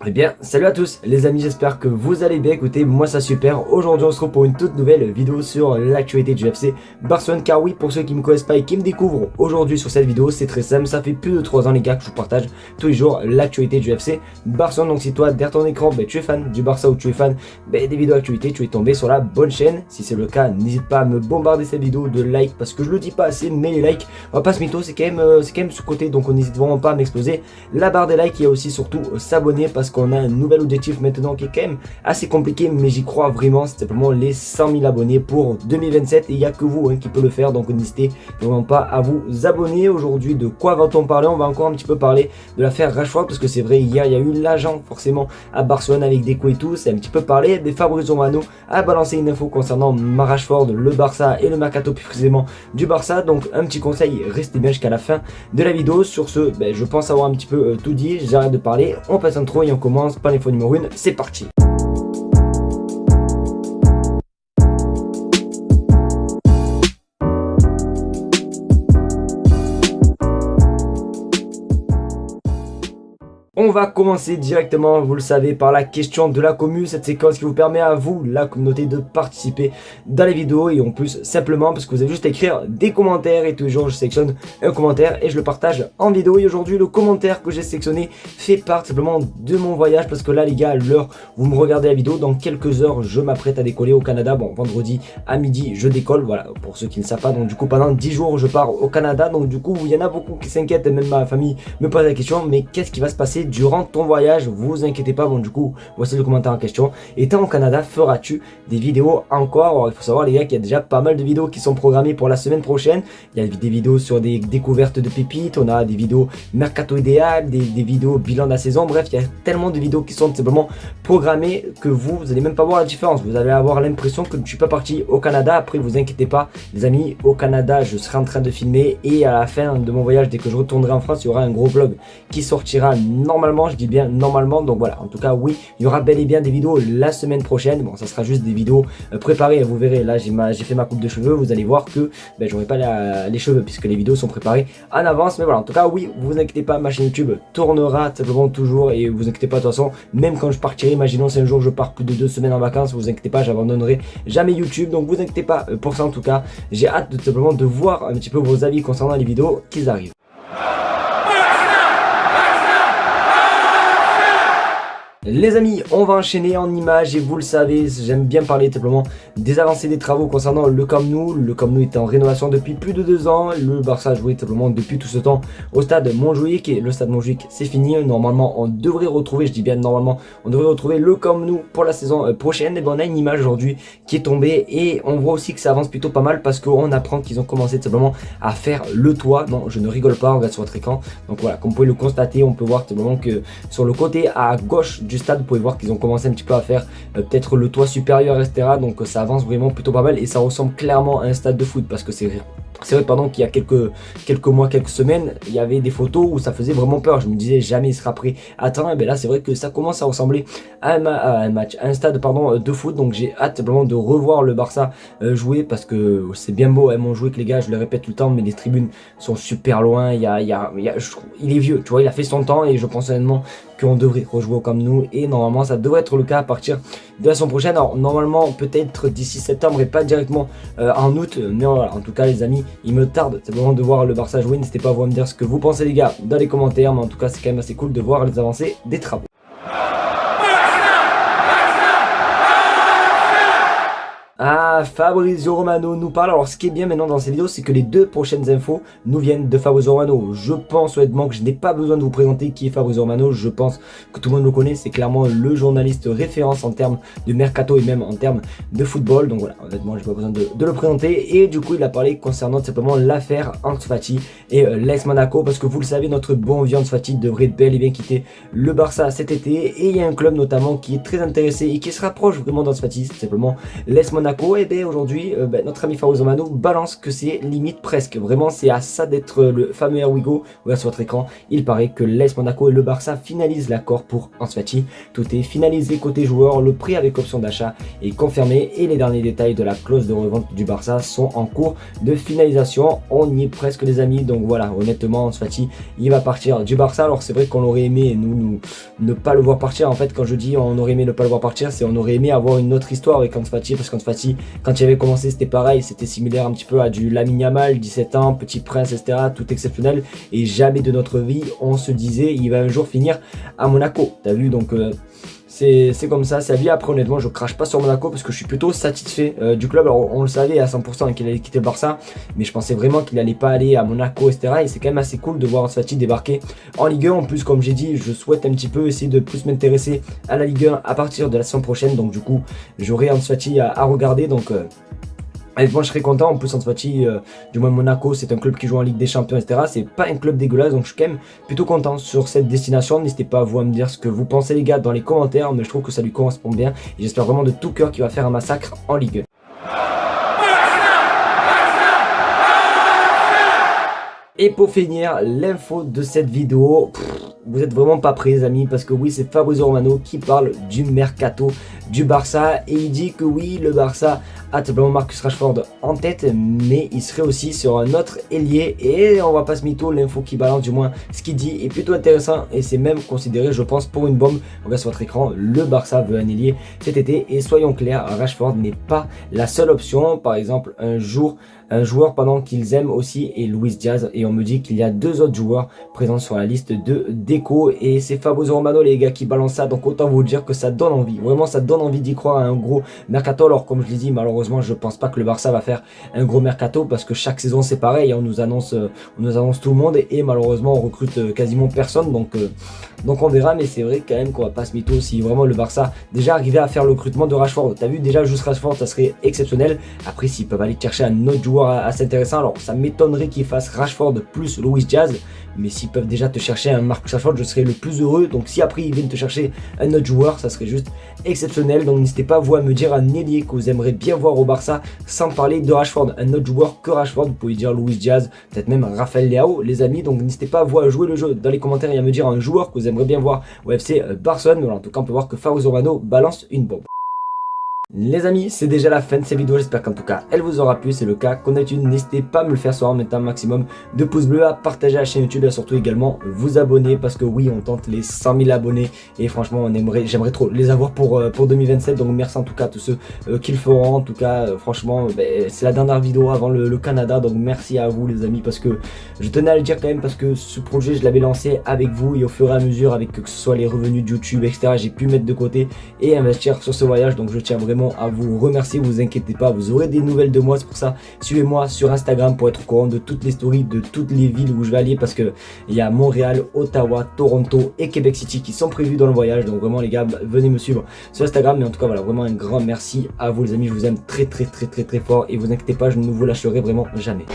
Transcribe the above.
Eh bien, salut à tous les amis, j'espère que vous allez bien. Écoutez, moi ça super. Aujourd'hui on se retrouve pour une toute nouvelle vidéo sur l'actualité du FC Barcelone. Car oui, pour ceux qui me connaissent pas et qui me découvrent aujourd'hui sur cette vidéo, c'est très simple. Ça fait plus de 3 ans les gars que je vous partage tous les jours l'actualité du FC Barcelone. Donc si toi derrière ton écran, tu es fan du Barça ou tu es fan des vidéos d'actualité, tu es tombé sur la bonne chaîne. Si c'est le cas, n'hésite pas à me bombarder cette vidéo de likes, parce que je le dis pas assez, mais les likes, on va pas se mytho, c'est quand même ce côté. Donc on n'hésite vraiment pas à m'exploser la barre des likes et aussi surtout s'abonner, parce qu'on a un nouvel objectif maintenant qui est quand même assez compliqué, mais j'y crois vraiment. C'est simplement les 100 000 abonnés pour 2027 et il n'y a que vous qui peut le faire. Donc n'hésitez vraiment pas à vous abonner. Aujourd'hui, de quoi va-t-on parler? On va encore un petit peu parler de l'affaire Rashford, parce que c'est vrai, hier il y a eu l'agent forcément à Barcelone avec Deco et tout. C'est un petit peu parlé des Fabrizio Romano a balancé une info concernant Rashford, le Barça et le mercato plus précisément du Barça. Donc un petit conseil, restez bien jusqu'à la fin de la vidéo. Sur ce, je pense avoir un petit peu tout dit. J'arrête de parler, on passe en trop et on commence par l'info numéro 1, c'est parti. On va commencer directement, vous le savez, par la question de la commu, cette séquence qui vous permet à vous, la communauté, de participer dans les vidéos. Et en plus, simplement parce que vous avez juste à écrire des commentaires et tous les jours je sélectionne un commentaire et je le partage en vidéo. Et aujourd'hui, le commentaire que j'ai sélectionné fait part simplement de mon voyage, parce que là les gars, à l'heure où vous me regardez la vidéo, dans quelques heures je m'apprête à décoller au Canada. Bon, vendredi à midi je décolle, voilà, pour ceux qui ne savent pas. Donc du coup pendant 10 jours je pars au Canada. Donc du coup il y en a beaucoup qui s'inquiètent, et même ma famille me pose la question, mais qu'est-ce qui va se passer durant ton voyage? Vous inquiétez pas. Bon, du coup voici le commentaire en question. Étant au Canada, feras-tu des vidéos encore? Alors, il faut savoir les gars qu'il y a déjà pas mal de vidéos qui sont programmées pour la semaine prochaine. Il y a des vidéos sur des découvertes de pépites, on a des vidéos mercato idéal, des vidéos bilan de la saison. Bref, il y a tellement de vidéos qui sont simplement programmées que vous allez même pas voir la différence. Vous allez avoir l'impression que je ne suis pas parti au Canada. Après, vous inquiétez pas les amis, au Canada je serai en train de filmer, et à la fin de mon voyage, dès que je retournerai en France, il y aura un gros vlog qui sortira normalement. Je dis bien normalement. Donc voilà, en tout cas oui, il y aura bel et bien des vidéos la semaine prochaine. Bon, ça sera juste des vidéos préparées, vous verrez. Là j'ai fait ma coupe de cheveux, vous allez voir que j'aurai pas les cheveux puisque les vidéos sont préparées en avance. Mais voilà, en tout cas oui, vous inquiétez pas, ma chaîne YouTube tournera simplement toujours. Et vous inquiétez pas, de toute façon, même quand je partirai, imaginons si un jour je pars plus de 2 semaines en vacances, vous inquiétez pas, j'abandonnerai jamais YouTube. Donc vous inquiétez pas pour ça. En tout cas, j'ai hâte simplement de voir un petit peu vos avis concernant les vidéos qui arrivent. Les amis, on va enchaîner en images, et vous le savez, j'aime bien parler simplement des avancées des travaux concernant le Camp Nou. Le Camp Nou est en rénovation depuis plus de 2 ans. Le Barça a joué simplement depuis tout ce temps au stade Montjuïc, et le stade Montjuïc c'est fini. Normalement on devrait retrouver, je dis bien normalement, on devrait retrouver le Camp Nou pour la saison prochaine. Et on a une image aujourd'hui qui est tombée, et on voit aussi que ça avance plutôt pas mal, parce qu'on apprend qu'ils ont commencé simplement à faire le toit. Non, je ne rigole pas, on regarde sur votre écran. Donc voilà, comme vous pouvez le constater, on peut voir simplement que sur le côté à gauche du stade, vous pouvez voir qu'ils ont commencé un petit peu à faire peut-être le toit supérieur, etc. Donc ça avance vraiment plutôt pas mal, et ça ressemble clairement à un stade de foot, parce que c'est vrai pardon, qu'il y a quelques mois, quelques semaines, il y avait des photos où ça faisait vraiment peur. Je me disais jamais il sera prêt à temps. Et bien là c'est vrai que ça commence à ressembler à un stade pardon, de foot. Donc j'ai hâte simplement de revoir le Barça jouer, parce que c'est bien beau Montjuïc les gars, je le répète tout le temps, mais les tribunes sont super loin. Il est vieux, tu vois, il a fait son temps, et je pense honnêtement qu'on devrait rejouer au Camp Nou, et normalement ça devrait être le cas à partir de la saison prochaine. Alors normalement peut-être d'ici septembre et pas directement en août, mais voilà, en tout cas les amis, il me tarde simplement de voir le Barça jouer. N'hésitez pas à vous me dire ce que vous pensez les gars dans les commentaires, mais en tout cas c'est quand même assez cool de voir les avancées des travaux. Ah, Fabrizio Romano nous parle. Alors ce qui est bien maintenant dans ces vidéos, c'est que les 2 prochaines infos nous viennent de Fabrizio Romano. Je pense honnêtement que je n'ai pas besoin de vous présenter qui est Fabrizio Romano. Je pense que tout le monde le connaît, c'est clairement le journaliste référence en termes de mercato et même en termes de football. Donc voilà, honnêtement j'ai pas besoin de le présenter. Et du coup il a parlé concernant simplement l'affaire Ansu Fati et l'AS Monaco, parce que vous le savez, notre bon vieux Ansu Fati devrait bel et bien quitter le Barça cet été. Et il y a un club notamment qui est très intéressé et qui se rapproche vraiment d'Ansu Fati, c'est simplement l'AS Monaco. Monaco, et bien aujourd'hui, notre ami Fabrizio Romano balance que c'est limite presque. Vraiment, c'est à ça d'être le fameux Here We Go. Voilà sur votre écran, il paraît que l'AS Monaco et le Barça finalisent l'accord pour Ansu Fati. Tout est finalisé côté joueur, le prix avec option d'achat est confirmé et les derniers détails de la clause de revente du Barça sont en cours de finalisation. On y est presque les amis, donc voilà, honnêtement Ansu Fati il va partir du Barça. Alors c'est vrai qu'on aurait aimé nous ne pas le voir partir. En fait, quand je dis on aurait aimé ne pas le voir partir, c'est on aurait aimé avoir une autre histoire avec Ansu Fati, parce qu'Ansu Fati quand il avait commencé c'était pareil, c'était similaire un petit peu à du Lamine Yamal, 17 ans, petit prince, etc., tout exceptionnel, et jamais de notre vie on se disait il va un jour finir à Monaco. T'as vu, donc c'est comme ça, c'est la vie. Après honnêtement je crache pas sur Monaco parce que je suis plutôt satisfait du club. Alors on le savait à 100% qu'il allait quitter le Barça, mais je pensais vraiment qu'il allait pas aller à Monaco, etc. Et c'est quand même assez cool de voir Ansu Fati débarquer en Ligue 1. En plus, comme j'ai dit, je souhaite un petit peu essayer de plus m'intéresser à la Ligue 1 à partir de la saison prochaine. Donc du coup j'aurai Ansu Fati à regarder, donc honnêtement, je serais content. En plus, Ansu Fati, du moins Monaco, c'est un club qui joue en Ligue des Champions, etc. C'est pas un club dégueulasse, donc je suis quand même plutôt content sur cette destination. N'hésitez pas vous à me dire ce que vous pensez les gars dans les commentaires, mais je trouve que ça lui correspond bien. Et j'espère vraiment de tout cœur qu'il va faire un massacre en Ligue 1. Et pour finir, l'info de cette vidéo, vous êtes vraiment pas prêts les amis, parce que oui, c'est Fabrizio Romano qui parle du mercato du Barça, et il dit que oui, le Barça a simplement Marcus Rashford en tête, mais il serait aussi sur un autre ailier, et on va pas se mytho, l'info qui balance, du moins ce qu'il dit est plutôt intéressant, et c'est même considéré, je pense, pour une bombe. Regarde sur votre écran, le Barça veut un ailier cet été, et soyons clairs, Rashford n'est pas la seule option. Par exemple, un joueur pendant qu'ils aiment aussi est Luis Diaz, et on me dit qu'il y a deux autres joueurs présents sur la liste de déco, et c'est Fabrizio Romano les gars qui balance ça, donc autant vous dire que ça donne envie, vraiment ça donne envie d'y croire à un gros mercato. Alors comme je l'ai dit, malheureusement je pense pas que le Barça va faire un gros mercato, parce que chaque saison c'est pareil, on nous annonce tout le monde, et malheureusement on recrute quasiment personne, donc on verra. Mais c'est vrai quand même qu'on va pas se mytho, si vraiment le Barça déjà arrivait à faire le recrutement de Rashford, t'as vu, déjà juste Rashford ça serait exceptionnel. Après s'ils peuvent aller chercher un autre joueur assez intéressant, alors ça m'étonnerait qu'ils fassent Rashford plus Luis Diaz, mais s'ils peuvent déjà te chercher un Marcus Rashford, je serais le plus heureux. Donc si après ils viennent te chercher un autre joueur, ça serait juste exceptionnel. Donc n'hésitez pas vous à me dire un ailier que vous aimeriez bien voir au Barça, sans parler de Rashford, un autre joueur que Rashford. Vous pouvez dire Luis Diaz, peut-être même Rafael Leao les amis. Donc n'hésitez pas vous à jouer le jeu dans les commentaires et à me dire un joueur que vous aimeriez bien voir au FC Barcelone. Mais en tout cas on peut voir que Fabrizio Romano balance une bombe. Les amis, c'est déjà la fin de cette vidéo, j'espère qu'en tout cas elle vous aura plu. C'est le cas, comme d'habitude n'hésitez pas à me le faire savoir en mettant un maximum de pouces bleus, à partager la chaîne YouTube et surtout également vous abonner, parce que oui on tente les 100 000 abonnés et franchement j'aimerais trop les avoir pour 2027. Donc merci en tout cas à tous ceux qui le feront. En tout cas franchement c'est la dernière vidéo avant le Canada, donc merci à vous les amis, parce que je tenais à le dire quand même, parce que ce projet je l'avais lancé avec vous, et au fur et à mesure avec que ce soit les revenus de YouTube etc, j'ai pu mettre de côté et investir sur ce voyage. Donc je tiens vraiment à vous remercier, vous inquiétez pas, vous aurez des nouvelles de moi. C'est pour ça suivez-moi sur Instagram pour être au courant de toutes les stories de toutes les villes où je vais aller, parce que il y a Montréal, Ottawa, Toronto et Québec City qui sont prévus dans le voyage. Donc vraiment les gars, venez me suivre sur Instagram. Mais en tout cas voilà, vraiment un grand merci à vous les amis, je vous aime très fort, et vous inquiétez pas, je ne vous lâcherai vraiment jamais.